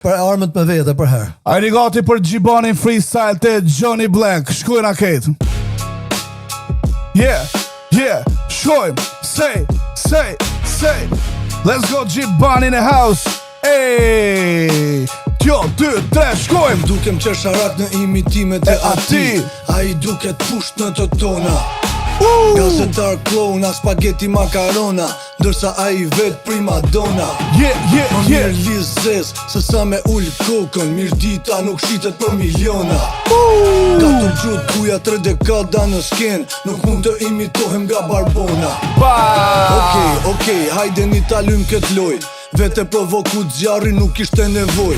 Për armët me vete për herë. A i gati për Gjibanin freestyle të Johnny Blank. Shkojnë aket. Yeah, shkojmë. Say. Let's go Gjibani in the house. Ej, tjo, 2, 3, shkojmë. Dukem qesharak në imitimet e ati. A i duket pusht në të tona. Gazetar klona, spaghetti makarona, ndërsa a i vet prima donna. Më mirë lizes, se sa me ull kokën, mirë dita nuk shitet për miliona. Katër gjut kuja 3 dekada në sken, nuk mund të imitohem nga Barbona. Okej, hajde një talym këtë loj. Vete provoku zjarri nuk ishte nevoj.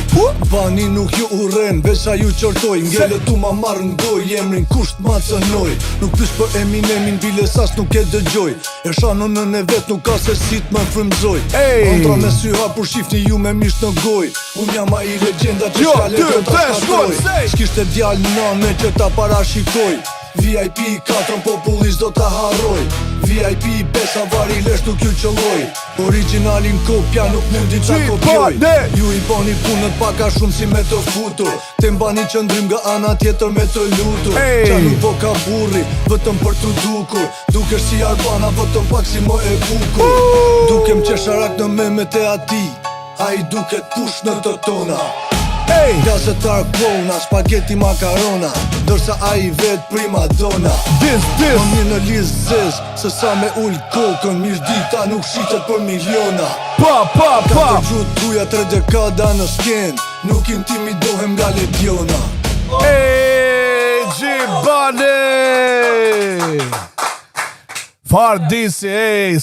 Bani nuk ju uren, vesha ju qortoj. Ngele tu ma marrë ngoj, jemrin kusht ma cënoj. Nuk pysh për Eminemin, bile sas nuk e dëgjoj. E shanon në ne vet nuk ka se si t'më frymzoj. Kontra me sy hapur shifni ju me misht në goj. Unë jam a i legenda që shkale të ta shkatroj. S'kishte djall nane që ta parashikoj. VIP 4 popullis do ta harroj. VIP 5 avari lesh nuk ju qëlloj. Originalin kopja nuk mundi qa kopjoj. Ju i bani punët paka shumë si me të futur. Te mbani qëndrim nga ana tjetër me të lutur. Qa nuk po ka burri, vëtëm për të dukur. Dukesh si Arbana, vëtëm pak si mo e bukur. Dukem qesharak në memet e ati. A i duket push në të tona. Gazetar klona, spaghetti makarona, ndërsa a i vet prima donna. Më mirë në lizes, se sa me ull kokën, mirë dita nuk shitet për miliona. Katër gjut tuja 3 dekada në sken, nuk intimidohem nga legiona. Gjibani Fardisi,